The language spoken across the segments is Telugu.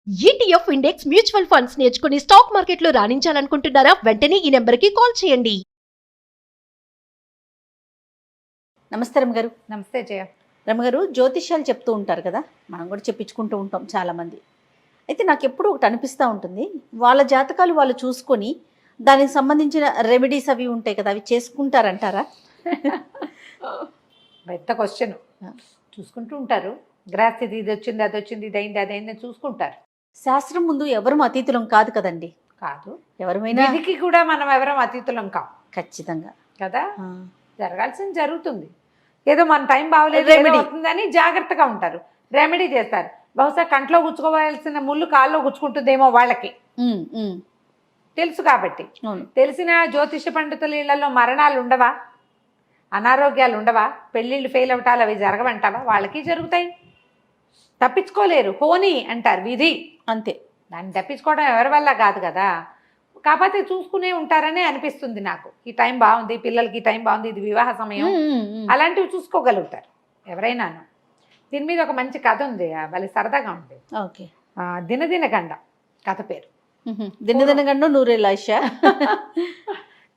ఈటీఎఫ్ ఇండెక్స్ మ్యూచువల్ ఫండ్స్ నేర్చుకుని స్టాక్ మార్కెట్లో రాణించాలనుకుంటున్నారా? వెంటనే ఈ నెంబర్కి కాల్ చేయండి. నమస్తే రమగారు. నమస్తే జయ. రమగారు, జ్యోతిష్యాలు చెప్తూ ఉంటారు కదా, మనం కూడా చెప్పించుకుంటూ ఉంటాం చాలామంది. అయితే నాకు ఎప్పుడు ఒకటి అనిపిస్తూ ఉంటుంది, వాళ్ళ జాతకాలు వాళ్ళు చూసుకొని దానికి సంబంధించిన రెమెడీస్ అవి ఉంటాయి కదా, అవి చేసుకుంటారంటారా? పెద్ద క్వశ్చన్. చూసుకుంటూ ఉంటారు. గ్రహస్థితి ఇది వచ్చింది, అది వచ్చింది, ఇది అయింది, అది అయింది చూసుకుంటారు. శాస్త్రం ముందు ఎవరు అతీతులం కాదు కదండి. కాదు, ఎవరమైనా విధికి కూడా మనం ఎవరం అతీతులం కాం ఖచ్చితంగా కదా. ఆ. జరగాల్సింది జరుగుతుంది. ఏదో మన టైం బాగలేదు రెమెడీ అవుతుందని జాగ్రత్తగా ఉంటారు, రెమెడీ చేస్తారు. బహుశా కంట్లో గుచ్చుకోవాల్సిన ముళ్ళు కాల్లో గుచ్చుకుంటుందేమో వాళ్ళకి తెలుసు కాబట్టి. తెలిసిన జ్యోతిష పండితుల ఇళ్లలో మరణాలు ఉండవా, అనారోగ్యాలు ఉండవా, పెళ్ళిళ్ళు ఫెయిల్ అవటాలు అవి జరగవంటావా? వాళ్ళకి జరుగుతాయి, తప్పించుకోలేరు. హోనీ అంటారు, విధి అంతే. దాన్ని తప్పించుకోవడం ఎవరి వల్ల కాదు కదా. కాకపోతే చూసుకునే ఉంటారనే అనిపిస్తుంది నాకు. ఈ టైం బాగుంది, పిల్లలకి ఈ టైం బాగుంది, ఇది వివాహ సమయం, అలాంటివి చూసుకోగలుగుతారు ఎవరైనాను. దీని మీద ఒక మంచి కథ ఉంది, వాళ్ళ సరదాగా ఉంది. ఓకే. దినదిన గండ కథ పేరు. దినదిన గండం నూరేళ్ళ ఆశ.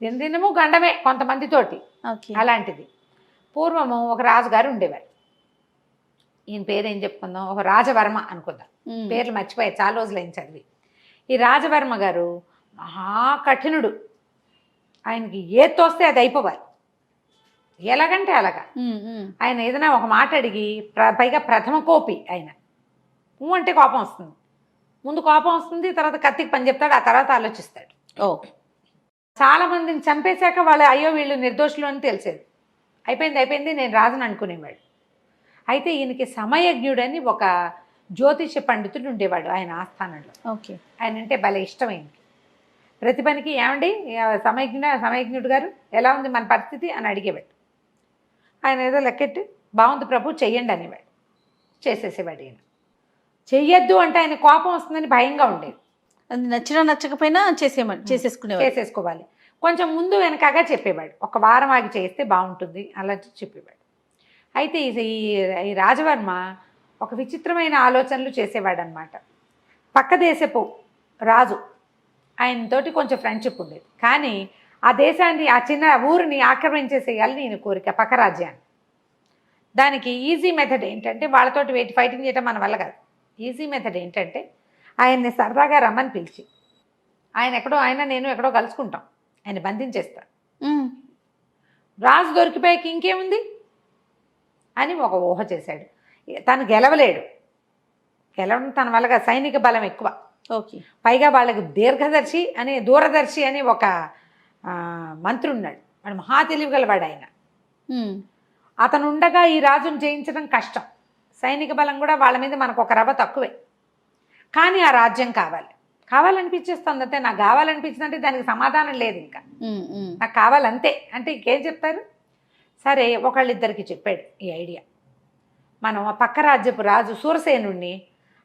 దినదినము గండమే కొంతమందితోటి. అలాంటిది పూర్వము ఒక రాజుగారు ఉండేవారు. ఈయన పేరు ఏం చెప్పుకుందాం, ఒక రాజవర్మ అనుకుందాం. పేర్లు మర్చిపోయాయి, చాలా రోజులైంది చదివి. ఈ రాజవర్మ గారు మహాకఠినుడు. ఆయనకి ఏది తోస్తే అది అయిపోవాలి, ఎలాగంటే అలాగా. ఆయన ఏదైనా ఒక మాట అడిగి, పైగా ప్రథమ కోపి ఆయన. అంటే కోపం వస్తుంది, ముందు కోపం వస్తుంది, తర్వాత కత్తికి పని చెప్తాడు, ఆ తర్వాత ఆలోచిస్తాడు. చాలా మందిని చంపేశాక వాళ్ళు అయ్యో వీళ్ళు నిర్దోషులు అని తెలిసేది. అయిపోయింది నేను రాజుని అనుకునేవాడు. అయితే ఈయనకి సమయజ్ఞుడని ఒక జ్యోతిష పండితుడు ఉండేవాడు ఆయన ఆస్థానంలో. ఓకే. ఆయన అంటే భలే ఇష్టమైంది. ప్రతి పనికి ఏమండి సమయజ్ఞుడు గారు ఎలా ఉంది మన పరిస్థితి అని అడిగేవాడు. ఆయన ఏదో లెక్కెట్టి బాగుంది ప్రభు చెయ్యండి అనేవాడు. చేసేసేవాడు. ఈయన చెయ్యొద్దు అంటే ఆయన కోపం వస్తుందని భయంగా ఉండేది. అది నచ్చినా నచ్చకపోయినా చేసేసుకోవాలి. కొంచెం ముందు వెనకగా చెప్పేవాడు, ఒక వారం ఆగి చేస్తే బాగుంటుంది అలా చెప్పేవాడు. అయితే ఈ రాజవర్మ ఒక విచిత్రమైన ఆలోచనలు చేసేవాడు అనమాట. పక్క దేశపు రాజు ఆయనతోటి కొంచెం ఫ్రెండ్షిప్ ఉండేది, కానీ ఆ దేశాన్ని, ఆ చిన్న ఊరిని ఆక్రమించేసేయాలని ఈయన కోరిక, పక్క రాజ్యాన్ని. దానికి ఈజీ మెథడ్ ఏంటంటే, వాళ్ళతోటి ఫైటింగ్ చేయడం మన వల్ల కాదు. ఈజీ మెథడ్ ఏంటంటే, ఆయన్ని సరదాగా రమ్మని పిలిచి, నేను ఎక్కడో కలుసుకుంటాం, ఆయన బంధించేస్తాడు. రాజు దొరికిపోయాక ఇంకేముంది అని ఒక ఊహ చేశాడు. తను గెలవలేడు, గెలవడం తన వల్ల సైనిక బలం ఎక్కువ. ఓకే. పైగా వాళ్ళకి దూరదర్శి అని ఒక మంత్రి ఉన్నాడు, వాడు మహా తెలివిగలవాడు ఆయన. అతను ఉండగా ఈ రాజును జయించడం కష్టం. సైనిక బలం కూడా వాళ్ళ మీద మనకు ఒక రవ్వ తక్కువే. కానీ ఆ రాజ్యం కావాలనిపించేస్తుంది అంతే. నాకు కావాలనిపించిందంటే దానికి సమాధానం లేదు, ఇంకా నాకు కావాలంతే అంటే ఇంకేం చెప్తారు. సరే, ఒకళ్ళిద్దరికి చెప్పాడు ఈ ఐడియా. మనం ఆ పక్క రాజ్యపు రాజు సూరసేనుణ్ణి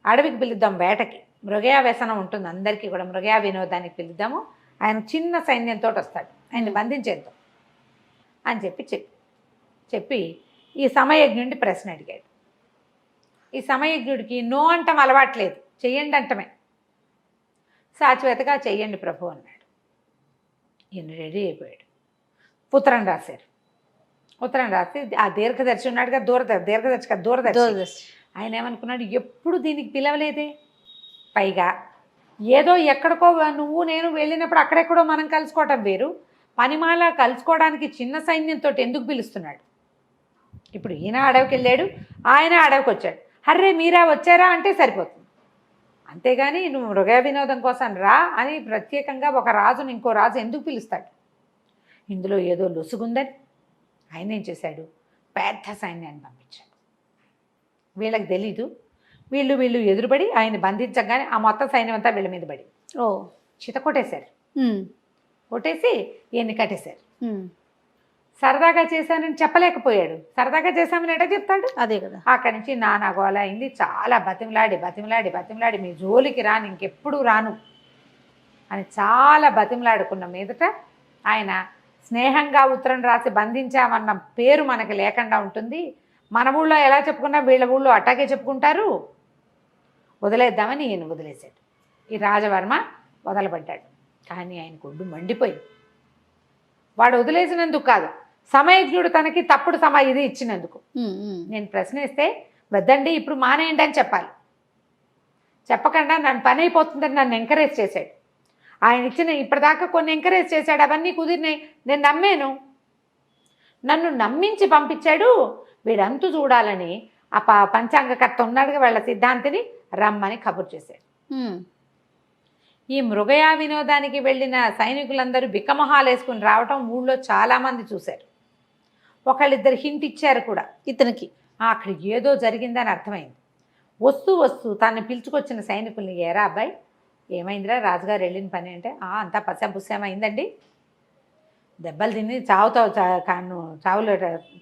అడవికి పిలుద్దాం, వేటకి. మృగయా వ్యసనం ఉంటుంది అందరికీ కూడా, మృగయా వినోదానికి పిలుద్దాము. ఆయన చిన్న సైన్యంతో వస్తాడు, ఆయన్ని బంధించేద్దాం అని చెప్పి ఈ సమయజ్ఞుడిని ప్రశ్న అడిగాడు. ఈ సమయజ్ఞుడికి నో అంటం అలవాట్లేదు, చెయ్యండి అంటమే. సాచివేతగా చెయ్యండి ప్రభు అన్నాడు. ఈయన రెడీ అయిపోయాడు. ఉత్తరం రాశారు. ఉత్తరం రాసి ఆ దీర్ఘదర్శి ఉన్నాడుగా, దూరదర్శి ఆయన ఏమనుకున్నాడు, ఎప్పుడు దీనికి పిలవలేదే. పైగా ఏదో ఎక్కడికో నేను వెళ్ళినప్పుడు అక్కడెక్కడో మనం కలుసుకోవటం వేరు, పనిమాల కలుసుకోవడానికి చిన్న సైన్యంతో ఎందుకు పిలుస్తున్నాడు. ఇప్పుడు ఈయన అడవికి వెళ్ళాడు, ఆయన అడవికి వచ్చాడు. హర్రే మీరా వచ్చారా అంటే సరిపోతుంది. అంతేగాని నువ్వు మృగ వినోదం కోసం రా అని ప్రత్యేకంగా ఒక రాజుని ఇంకో రాజు ఎందుకు పిలుస్తాడు. ఇందులో ఏదో లొసుగుందని ఆయన ఏం చేశాడు, పెద్ద సైన్యాన్ని పంపించాడు. వీళ్ళకి తెలీదు. వీళ్ళు ఎదురుపడి ఆయన బంధించగానే ఆ మొత్తం సైన్యం అంతా వీళ్ళ మీద పడి చిత కొట్టేశారు. కొట్టేసి ఈయన్ని కట్టేశారు. సరదాగా చేశానని చెప్పలేకపోయాడు. సరదాగా చేశామని ఎట చెప్తాడు. అదే కదా. అక్కడి నుంచి నానా గోల అయింది. చాలా బతిమలాడి మీ జోలికి రాను, ఇంకెప్పుడు రాను అని చాలా బతిమలాడుకున్న మీదట ఆయన స్నేహంగా ఉత్తరం రాసి బంధించామన్న పేరు మనకి లేకుండా ఉంటుంది. మన ఊళ్ళో ఎలా చెప్పుకున్నా వీళ్ళ ఊళ్ళో అట్టాగే చెప్పుకుంటారు. వదిలేద్దామని ఈయన వదిలేశాడు. ఈ రాజవర్మ వదలబడ్డాడు. కానీ ఆయన ఒళ్ళు మండిపోయింది. వాడు వదిలేసినందుకు కాదు, సమయజ్ఞుడు తనకి తప్పుడు ఇది ఇచ్చినందుకు. నేను ప్రశ్నిస్తే వద్దండి ఇప్పుడు మానేయండి అని చెప్పాలి. చెప్పకుండా నన్ను పని అయిపోతుందని నన్ను ఎంకరేజ్ చేశాడు. ఆయన ఇచ్చిన ఇప్పటిదాకా కొన్ని ఎంకరేజ్ చేశాడు, అవన్నీ కుదిరినాయి. నేను నమ్మాను, నన్ను నమ్మించి పంపించాడు. వీడంతు చూడాలని ఆ పంచాంగకర్త ఉన్నాడుగా వాళ్ళ సిద్ధాంతిని రమ్మని కబురు చేశాడు. ఈ మృగయా వినోదానికి వెళ్ళిన సైనికులందరూ బిక్కమొహాలు వేసుకుని రావటం ఊళ్ళో చాలామంది చూశారు. ఒకళ్ళిద్దరు హింట్ ఇచ్చారు కూడా ఇతనికి. అక్కడ ఏదో జరిగిందని అర్థమైంది. వస్తూ తను పిలుచుకొచ్చిన సైనికుల్ని, ఏరా అబ్బాయి ఏమైందిరా రాజుగారు వెళ్ళిన పని అంటే, అంతా పశ్చాపుస్సేమైందండి, దెబ్బలు తిని చావులో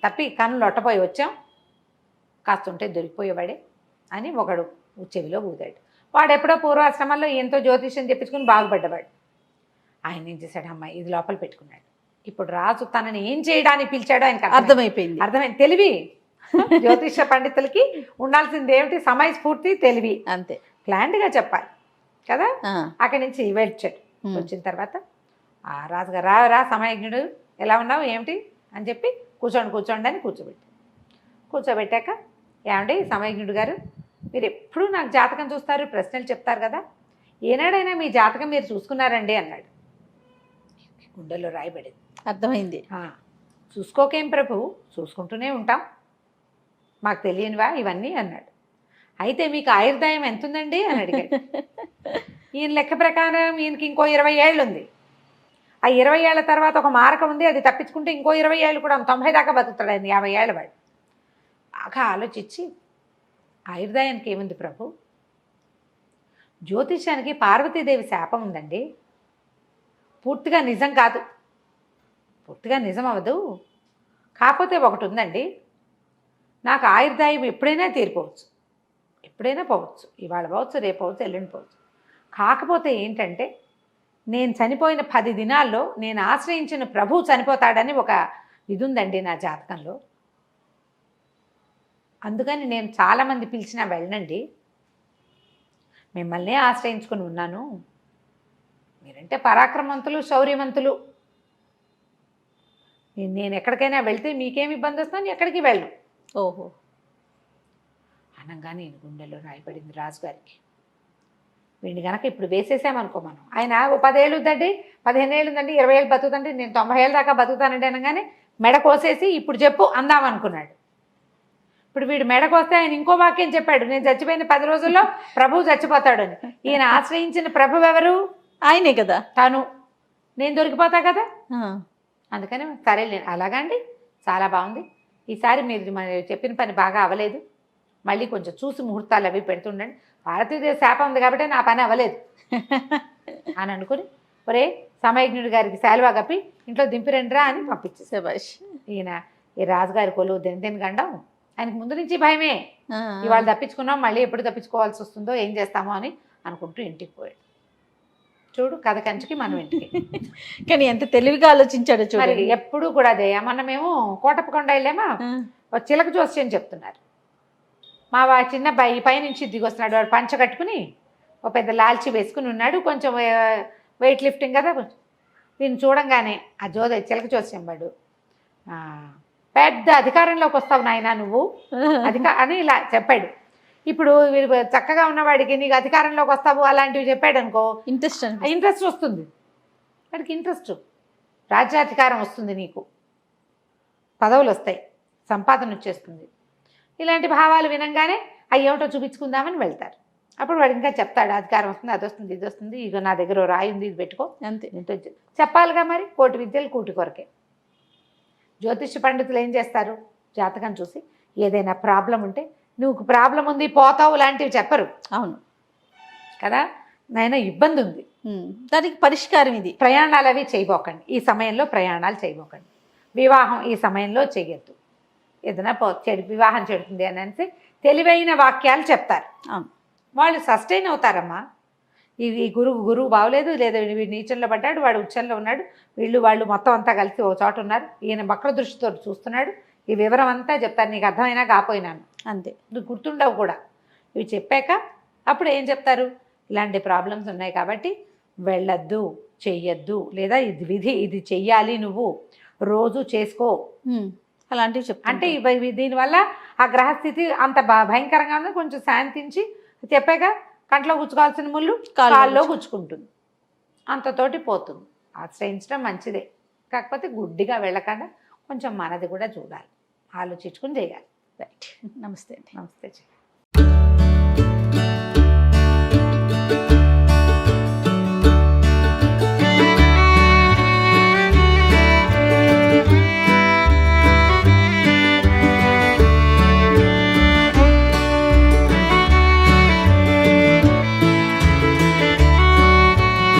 తప్పి కన్నులు లొట్టపోయి వచ్చాం, కాస్తుంటే దొరికిపోయేవాడే అని ఒకడు చెవిలో ఊదాడు. వాడు ఎప్పుడో పూర్వాశ్రమంలో ఎంతో జ్యోతిష్యం చెప్పించుకుని బాగుపడ్డవాడు. ఆయన ఏం చేశాడు, అమ్మాయి ఇది లోపల పెట్టుకున్నాడు. ఇప్పుడు రాజు తనని ఏం చేయడానికి పిలిచాడో ఆయనకు అర్థమైంది. తెలివి జ్యోతిష పండితులకి ఉండాల్సింది ఏమిటి, సమయస్ఫూర్తి, తెలివి. అంతే, ప్లాన్డ్గా చెప్పాలి కదా. అక్కడి నుంచి వచ్చాడు. వచ్చిన తర్వాత ఆ రాజుగారు రా సమయజ్ఞుడు ఎలా ఉన్నావు ఏమిటి అని చెప్పి కూర్చోండి అని కూర్చోబెట్టాక, ఏమండి సమయజ్ఞుడు గారు మీరు ఎప్పుడూ నాకు జాతకం చూస్తారు, ప్రశ్నలు చెప్తారు కదా, ఏనాడైనా మీ జాతకం మీరు చూసుకున్నారండి అన్నాడు. గుండెల్లో రాయబడింది. అర్థమైంది. చూసుకోకేం ప్రభు, చూసుకుంటూనే ఉంటాం, మాకు తెలియనివా ఇవన్నీ అన్నాడు. అయితే మీకు ఆయుర్దాయం ఎంత ఉందండి అని అడిగాడు. ఈయన లెక్క ప్రకారం ఈయనకి ఇంకో 20 ఏళ్ళు ఉంది. ఆ 20 ఏళ్ల తర్వాత ఒక మారకం ఉంది, అది తప్పించుకుంటే ఇంకో 20 ఏళ్ళు కూడా 90 దాకా బతుకుతాడు ఆయన, 50 ఏళ్ళ వాడు. బాగా ఆలోచించి, ఆయుర్దాయానికి ఏముంది ప్రభు, జ్యోతిష్యానికి పార్వతీదేవి శాపం ఉందండి, పూర్తిగా నిజం కాదు, పూర్తిగా నిజం అవ్వదు, కాకపోతే ఒకటి ఉందండి, నాకు ఆయుర్దాయం ఎప్పుడైనా తీరిపోవచ్చు, ఎప్పుడైనా పోవచ్చు, ఇవాళ పోవచ్చు, రేపు పోవచ్చు, ఎల్లుండి పోవచ్చు. కాకపోతే ఏంటంటే నేను చనిపోయిన 10 దినాల్లో నేను ఆశ్రయించిన ప్రభువు చనిపోతాడని ఒక ఇది ఉందండి నా జాతకంలో. అందుకని నేను చాలామంది పిలిచినా వెళ్ళనండి, మిమ్మల్నే ఆశ్రయించుకొని ఉన్నాను. మీరంటే పరాక్రమవంతులు, శౌర్యవంతులు, నేను ఎక్కడికైనా వెళ్తే మీకేమి ఇబ్బంది వస్తుందని ఎక్కడికి వెళ్ళను. ఓహో అనగానే నేను గుండెల్లో రాయబడింది రాజుగారికి. వీడిని కనుక ఇప్పుడు వేసేసామనుకో మనం, ఆయన 10 ఏళ్ళు ఉందండి, 15 ఏళ్ళు ఉందండి, 20 ఏళ్ళు బతుకుతండి, నేను 90 ఏళ్ళ దాకా బతుకుతానండి అనగానే మెడ కోసేసి ఇప్పుడు చెప్పు అందామనుకున్నాడు. ఇప్పుడు వీడు మెడకొస్తే ఆయన ఇంకో వాక్యం చెప్పాడు, నేను చచ్చిపోయిన 10 రోజుల్లో ప్రభువు చచ్చిపోతాడు అని. ఈయన ఆశ్రయించిన ప్రభువు ఎవరు, ఆయనే కదా, తను, నేను దొరికిపోతా కదా. అందుకని సరే అలాగండి, చాలా బాగుంది, ఈసారి మీరు చెప్పిన పని బాగా అవ్వలేదు, మళ్ళీ కొంచెం చూసి ముహూర్తాలు అవి పెడుతుండండి, భారతీయ శాపం ఉంది కాబట్టి నా పని అవ్వలేదు అని అనుకుని, ఒరే సమయజ్ఞుడి గారికి శాలువా కప్పి ఇంట్లో దింపిరండిరా అని పంపించేసే. ఈయన ఈ రాజుగారి కొలువు దిన గండం, ఆయనకు ముందు నుంచి భయమే, ఇవాళ తప్పించుకున్నాం, మళ్ళీ ఎప్పుడు తప్పించుకోవాల్సి వస్తుందో ఏం చేస్తామో అని అనుకుంటూ ఇంటికి పోయాడు. చూడు కథ కంచికి మనం ఇంటికి. కానీ ఎంత తెలివిగా ఆలోచించాడు చూడు. ఎప్పుడు కూడా అదే, మొన్నమేమో కోటప్పకొండ వెళ్ళామా, చిలక జోస్యం చెప్తున్నారు. మా చిన్న పైనుంచి దిగొస్తున్నాడు, వాడు పంచ కట్టుకుని ఒక పెద్ద లాల్చి వేసుకుని ఉన్నాడు, కొంచెం వెయిట్ లిఫ్టింగ్ కదా. దీన్ని చూడంగానే ఆ చిలక జోస్యం వాడు, పెద్ద అధికారంలోకి వస్తావు నాయనా నువ్వు అని ఇలా చెప్పాడు. ఇప్పుడు చక్కగా ఉన్నవాడికి నీకు అధికారంలోకి వస్తావు అలాంటివి చెప్పాడు అనుకో, ఇంట్రెస్ట్ వస్తుంది వాడికి, ఇంట్రెస్ట్, రాజ్యాధికారం వస్తుంది, నీకు పదవులు వస్తాయి, సంపాదన వచ్చేస్తుంది. ఇలాంటి భావాలు వినంగానే అయ్యేమిటో చూపించుకుందామని వెళ్తారు. అప్పుడు వాడు ఇంకా చెప్తాడు, అధికారం వస్తుంది, అది వస్తుంది, ఇది వస్తుంది, ఇక నా దగ్గర రాయి ఉంది, ఇది పెట్టుకో, అంతే, ఎంతో చెప్పాలిగా. మరి కోటి విద్యలు కూటి కొరకే. జ్యోతిష పండితులు ఏం చేస్తారు, జాతకం చూసి ఏదైనా ప్రాబ్లం ఉంటే నువ్వు ప్రాబ్లం ఉంది పోతావు లాంటివి చెప్పరు. అవును కదా, నాయన ఇబ్బంది ఉంది, దానికి పరిష్కారం ఇది, ప్రయాణాలు అవి చేయబోకండి, ఈ సమయంలో ప్రయాణాలు చేయబోకండి, వివాహం ఈ సమయంలో చేయొద్దు, ఏదైనా వివాహం చెడుతుంది అని అంటే తెలివైన వాక్యాలు చెప్తారు. వాళ్ళు సస్టైన్ అవుతారమ్మా. ఈ గురువు బాగోలేదు, లేదా వీడు నీచంలో పడ్డాడు, వాడు ఉచ్చంలో ఉన్నాడు, వాళ్ళు మొత్తం అంతా కలిసి ఒక చోట ఉన్నారు, ఈయన వక్ర దృష్టితో చూస్తున్నాడు, ఈ వివరం అంతా చెప్తాను, నీకు అర్థమైనా కాపోయినాను, అంతే, నువ్వు గుర్తుండవు కూడా. ఇవి చెప్పాక అప్పుడు ఏం చెప్తారు, ఇలాంటి ప్రాబ్లమ్స్ ఉన్నాయి కాబట్టి వెళ్ళొద్దు, చెయ్యొద్దు, లేదా ఇది విధి, ఇది చెయ్యాలి, నువ్వు రోజు చేసుకో అలాంటివి చెప్తా అంటే దీనివల్ల ఆ గ్రహస్థితి అంత భయంకరంగా ఉంది. కొంచెం శాంతించి చెప్పాక కంట్లో గుచ్చుకోవాల్సిన ముళ్ళు కాల్లో గుచ్చుకుంటుంది, అంతతోటి పోతుంది. ఆశ్రయించడం మంచిదే, కాకపోతే గుడ్డిగా వెళ్ళకుండా కొంచెం మనది కూడా చూడాలి, ఆలోచించుకుని చేయాలి. రైట్. నమస్తే అండి. నమస్తే.